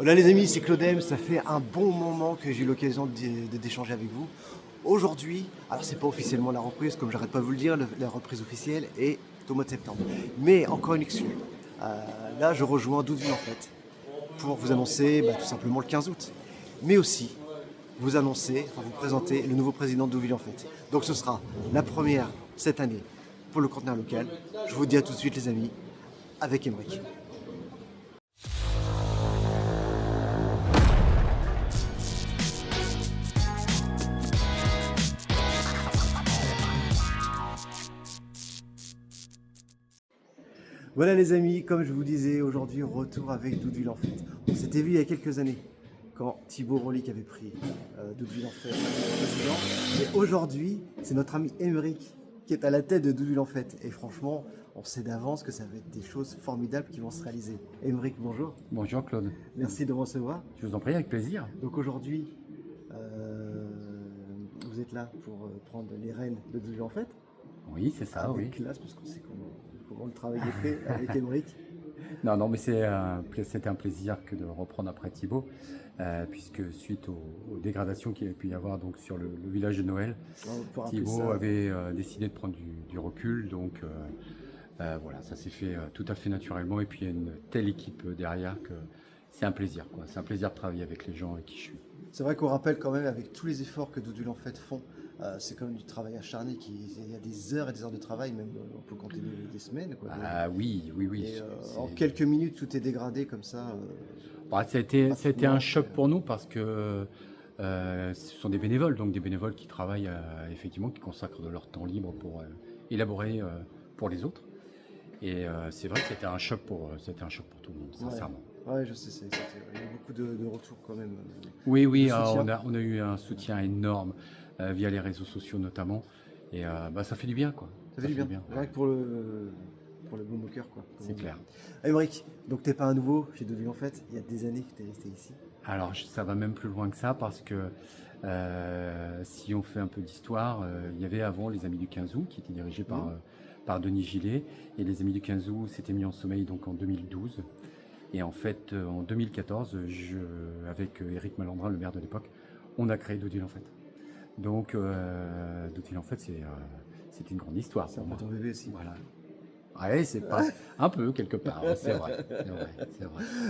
Voilà les amis, c'est Claudem, ça fait un bon moment que j'ai eu l'occasion d'échanger avec vous. Aujourd'hui, alors c'est pas officiellement la reprise, comme j'arrête pas de vous le dire, la reprise officielle est au mois de septembre. Mais encore une exclue. Là, je rejoins Doudeville en fait, pour vous annoncer tout simplement le 15 août. Mais aussi, vous annoncer, vous présenter le nouveau président de Doudeville en fait. Donc ce sera la première cette année pour le conteneur local. Je vous dis à tout de suite les amis, avec Emeric. Voilà les amis, comme je vous disais, aujourd'hui retour avec Doudeville en fait. On s'était vu il y a quelques années, quand Thibaut Rolic avait pris Doudeville en fait président. Et aujourd'hui, c'est notre ami Emeric qui est à la tête de Doudeville en fait. Et franchement, on sait d'avance que ça va être des choses formidables qui vont se réaliser. Emeric, bonjour. Bonjour Claude. Merci de me recevoir. Je vous en prie, avec plaisir. Donc aujourd'hui, vous êtes là pour prendre les rênes de Doudeville en fait. Oui, c'est ça, oui. Classe, parce qu'on sait comment le travail est fait avec Emeric. Non, mais c'était un plaisir que de reprendre après Thibaut, puisque suite aux dégradations qu'il y a pu y avoir donc, sur le village de Noël, Thibaut avait décidé de prendre du recul. Donc voilà, ça s'est fait tout à fait naturellement. Et puis il y a une telle équipe derrière que c'est un plaisir, quoi. C'est un plaisir de travailler avec les gens avec qui je suis. C'est vrai qu'on rappelle quand même, avec tous les efforts que Doudeville en fait font, c'est quand même du travail acharné, il y a des heures et des heures de travail, même on peut compter des semaines. Quoi. Ah oui. Et, en quelques minutes, tout est dégradé comme ça. Ça a été un choc pour nous parce que ce sont des bénévoles, donc des bénévoles qui travaillent effectivement, qui consacrent de leur temps libre pour élaborer pour les autres. Et c'est vrai que c'était un choc pour tout le monde, sincèrement. Ouais, je sais, il y a eu beaucoup de retours quand même. Oui, on a eu un soutien énorme via les réseaux sociaux notamment. Et ça fait du bien, quoi. Ça fait du bien. Rien que pour le beau moqueur, quoi. C'est clair. Emeric, donc t'es pas un nouveau chez Doudeville en fait, il y a des années que t'es resté ici. Alors ça va même plus loin que ça parce que si on fait un peu d'histoire, il y avait avant les Amis du 15 août qui étaient dirigés par Denis Gillet, et les Amis du 15 août s'étaient mis en sommeil donc en 2012. Et en fait, en 2014, avec Éric Malandrin, le maire de l'époque, on a créé Doudeville en fait. Donc Doudeville en fait, c'est une grande histoire. C'est un peu ton bébé aussi. Voilà. Ouais, c'est pas un peu quelque part, c'est vrai.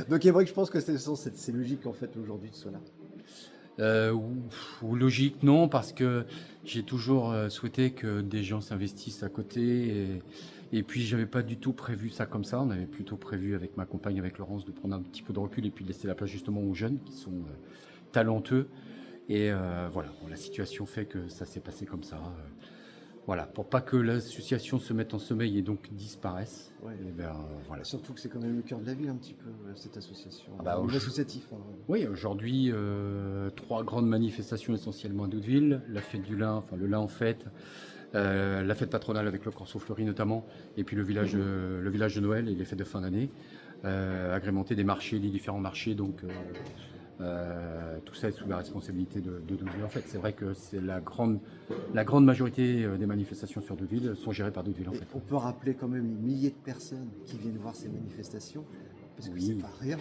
Donc Emeric, je pense que c'est logique en fait aujourd'hui de cela. Ou logique, non, parce que j'ai toujours souhaité que des gens s'investissent à côté. Et puis, j'avais pas du tout prévu ça comme ça. On avait plutôt prévu avec ma compagne, avec Laurence, de prendre un petit peu de recul et puis de laisser la place justement aux jeunes qui sont talentueux. Et voilà, la situation fait que ça s'est passé comme ça. Voilà, pour pas que l'association se mette en sommeil et donc disparaisse. Ouais. Voilà. Surtout que c'est quand même le cœur de la ville un petit peu, cette association. Associatif. Oui, aujourd'hui, 3 grandes manifestations essentiellement à Doudeville. La fête du lin, enfin le lin en fête, la fête patronale avec le Corso Fleuri notamment, et puis le village de Noël et les fêtes de fin d'année, agrémenté des marchés, des différents marchés. Donc tout ça est sous la responsabilité de Doudeville en fait. C'est vrai que c'est la grande majorité des manifestations sur Doudeville sont gérées par Doudeville en fait. On peut rappeler quand même les milliers de personnes qui viennent voir ces manifestations, parce que c'est pas rien.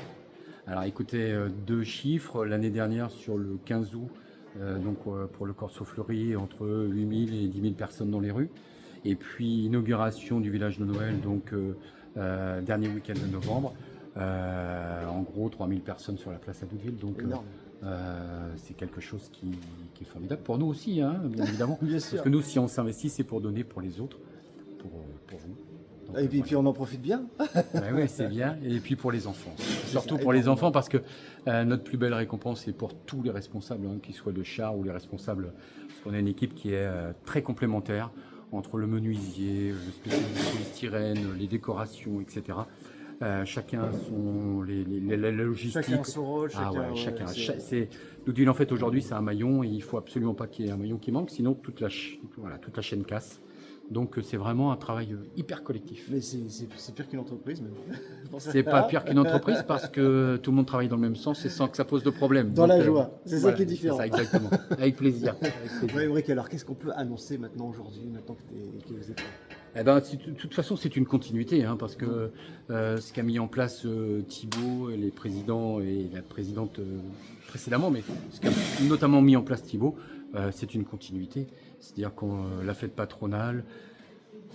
Alors écoutez, 2 chiffres. L'année dernière sur le 15 août, pour le Corso Fleuri, entre 8000 et 10 000 personnes dans les rues. Et puis inauguration du village de Noël, donc dernier week-end de novembre. En gros 3000 personnes sur la place à Doudeville, donc c'est quelque chose qui est formidable pour nous aussi, hein, bien évidemment. Bien sûr. Parce que nous, si on s'investit, c'est pour donner pour les autres, pour vous. Donc, et puis on en profite bien. Oui, c'est bien. Et puis pour les enfants, surtout pour les enfants, parce que notre plus belle récompense c'est pour tous les responsables, hein, qu'ils soient de char ou les responsables, parce qu'on a une équipe qui est très complémentaire entre le menuisier, le spécialiste de polystyrène, les décorations, etc. Chacun la logistique. Chacun son rôle. Doudeville en fait aujourd'hui c'est un maillon et il faut absolument pas qu'il y ait un maillon qui manque, sinon toute la chaîne casse. Donc c'est vraiment un travail hyper collectif. Mais c'est pire qu'une entreprise même. C'est pas pire qu'une entreprise parce que tout le monde travaille dans le même sens et sans que ça pose de problème. Dans la joie, c'est ça qui est différent. C'est ça, exactement. Avec plaisir. Ouais, Emeric, alors qu'est-ce qu'on peut annoncer maintenant aujourd'hui, maintenant que vous êtes là? Eh ben, de toute façon, c'est une continuité, hein, parce que ce qu'a mis en place Thibault, et les présidents et la présidente précédemment, mais ce qu'a notamment mis en place Thibault, c'est une continuité. C'est-à-dire que la fête patronale,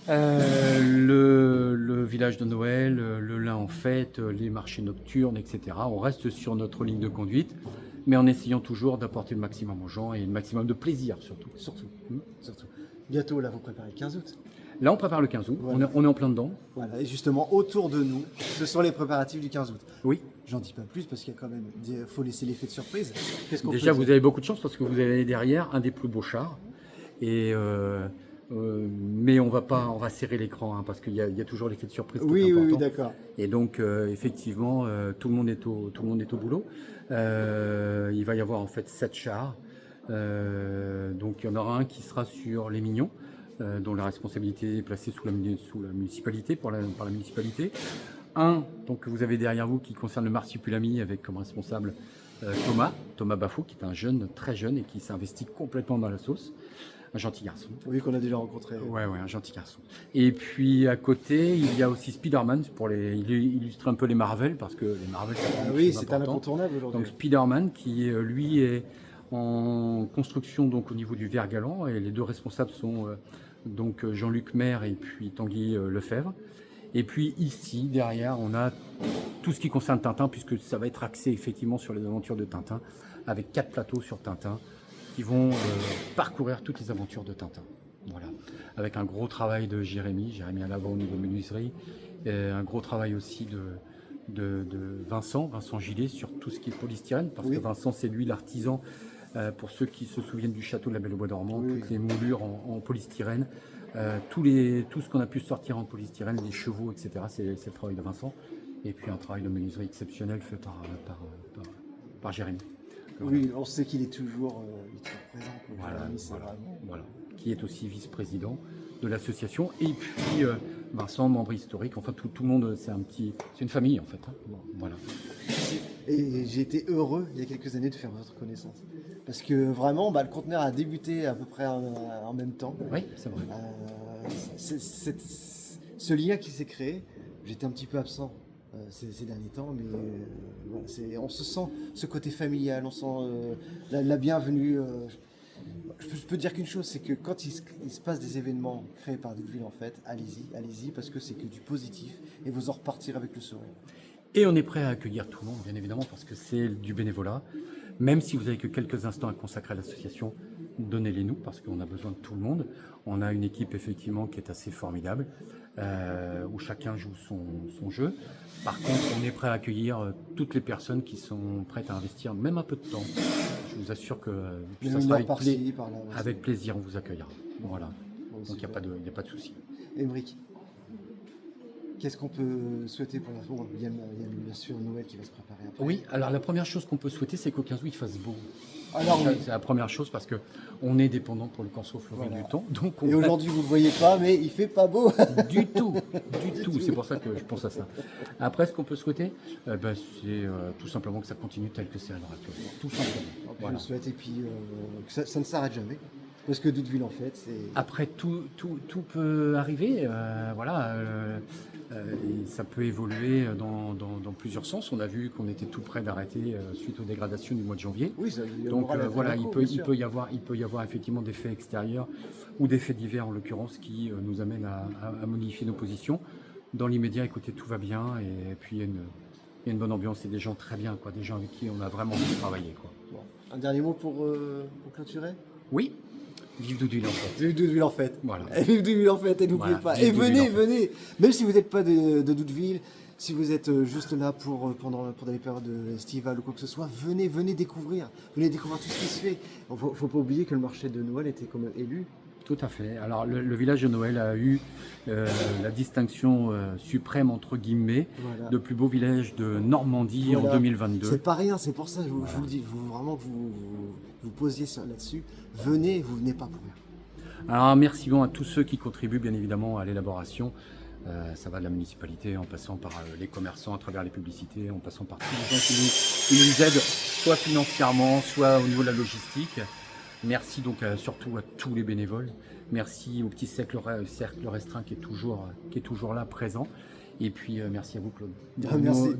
le village de Noël, le lin en fête, les marchés nocturnes, etc. On reste sur notre ligne de conduite, mais en essayant toujours d'apporter le maximum aux gens et le maximum de plaisir surtout. Surtout. Bientôt, là, vous préparez le 15 août. Là, on prépare le 15 août, Voilà. on est en plein dedans. Voilà, et justement, autour de nous, ce sont les préparatifs du 15 août. Oui. J'en dis pas plus parce qu'il y a quand même, faut laisser l'effet de surprise. Qu'est-ce qu'on Déjà, peut vous dire avez beaucoup de chance parce que vous avez derrière un des plus beaux chars. Et mais on va serrer l'écran, hein, parce qu'il y a toujours l'effet de surprise qui est Oui, important. oui, d'accord. Et donc effectivement, tout le monde est au boulot. Il va y avoir en fait 7 chars. Donc il y en aura un qui sera sur les Mignons, dont la responsabilité est placée sous la municipalité, par la municipalité. Un, donc, que vous avez derrière vous, qui concerne le Marsupilami, avec comme responsable Thomas Bafou, qui est un jeune, très jeune, et qui s'investit complètement dans la sauce. Un gentil garçon. Oui, qu'on a déjà rencontré. Ouais, un gentil garçon. Et puis à côté, il y a aussi Spider-Man pour illustrer un peu les Marvel, parce que les Marvel, C'est un incontournable aujourd'hui. Donc Spider-Man, qui lui est en construction donc au niveau du Vert-Galant, et les deux responsables sont donc Jean-Luc Maire et puis Tanguy Lefebvre. Et puis ici, derrière, on a tout ce qui concerne Tintin, puisque ça va être axé effectivement sur les aventures de Tintin, avec 4 plateaux sur Tintin qui vont parcourir toutes les aventures de Tintin. Voilà. Avec un gros travail de Jérémy à l'avant au niveau menuiserie, un gros travail aussi de Vincent Gillet sur tout ce qui est polystyrène, parce que Vincent, c'est lui l'artisan, pour ceux qui se souviennent du château de la Belle au Bois dormant, toutes les moulures en polystyrène. Tout ce qu'on a pu sortir en polystyrène, les chevaux, etc., c'est le travail de Vincent. Et puis un travail de menuiserie exceptionnel fait par Jérémy. Oui, on sait qu'il est toujours présent. Voilà. Qui est aussi vice-président de l'association. Et puis Vincent, membre historique. Enfin, tout le monde, c'est une famille en fait. Hein. Bon, voilà. Et j'ai été heureux il y a quelques années de faire votre connaissance. Parce que vraiment, le conteneur a débuté à peu près en même temps. Oui, c'est vrai. Ce lien qui s'est créé, j'étais un petit peu absent ces derniers temps, mais on se sent ce côté familial, on sent la bienvenue. Je peux dire qu'une chose, c'est que quand il se passe des événements créés par Doudeville en fait, allez-y, parce que c'est que du positif et vous en repartirez avec le sourire. Et on est prêt à accueillir tout le monde, bien évidemment, parce que c'est du bénévolat. Même si vous avez que quelques instants à consacrer à l'association, donnez-les nous, parce qu'on a besoin de tout le monde. On a une équipe, effectivement, qui est assez formidable, où chacun joue son jeu. Par contre, on est prêt à accueillir toutes les personnes qui sont prêtes à investir, même un peu de temps. Je vous assure que ça sera avec plaisir, on vous accueillera. Voilà. Donc, il n'y a pas de souci. Émeric, qu'est-ce qu'on peut souhaiter pour la fin? Il y a bien sûr Noël qui va se préparer après. Oui, alors la première chose qu'on peut souhaiter, c'est qu'au 15 août, il fasse beau. Alors, c'est la première chose, parce qu'on est dépendant pour le Corso Fleury du temps. Donc et aujourd'hui, vous ne le voyez pas, mais il ne fait pas beau. Du tout. C'est pour ça que je pense à ça. Après, ce qu'on peut souhaiter, c'est tout simplement que ça continue tel que c'est à l'heure actuelle. Tout simplement. Je le souhaite, et puis que ça ne s'arrête jamais. Parce que Doudeville, en fait, c'est... Après, tout peut arriver. Ça peut évoluer dans plusieurs sens. On a vu qu'on était tout près d'arrêter suite aux dégradations du mois de janvier. Oui, donc il peut y avoir effectivement des faits extérieurs ou des faits divers en l'occurrence qui nous amènent à modifier nos positions. Dans l'immédiat, écoutez, tout va bien, et puis il y a une bonne ambiance et des gens très bien, des gens avec qui on a vraiment envie de travailler. Bon. Un dernier mot pour clôturer? Oui. Vive Doudeville en fait. Vive Doudeville en fait. Voilà. Et vive Doudeville en fait, et n'oubliez pas. Et venez. Même si vous n'êtes pas de Doudeville, si vous êtes juste là pour des périodes estivales ou quoi que ce soit, venez découvrir. Venez découvrir tout ce qui se fait. Il ne faut pas oublier que le marché de Noël était quand même élu. Tout à fait. Alors le village de Noël a eu la distinction suprême entre guillemets de plus beau village de Normandie en 2022. C'est pas rien, c'est pour ça que je vous le dis. Vraiment que vous posiez là-dessus. Venez, vous venez pas pour rien. Alors merci à tous ceux qui contribuent bien évidemment à l'élaboration. Ça va de la municipalité en passant par les commerçants à travers les publicités, en passant par tous les gens qui nous aident, soit financièrement, soit au niveau de la logistique. Merci donc surtout à tous les bénévoles. Merci au petit cercle restreint qui est toujours là, présent. Et puis merci à vous, Claude, Merci.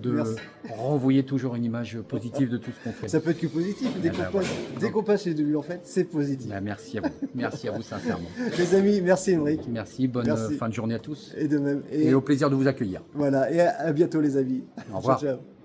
renvoyer toujours une image positive de tout ce qu'on fait. Ça peut être que positif. Dès qu'on passe chez Début, en fait, c'est positif. Merci à vous. Merci à vous sincèrement. Les amis, merci Émeric. Merci, bonne fin de journée à tous. Et de même. Et au plaisir de vous accueillir. Voilà, et à bientôt les amis. Au revoir. Ciao, ciao.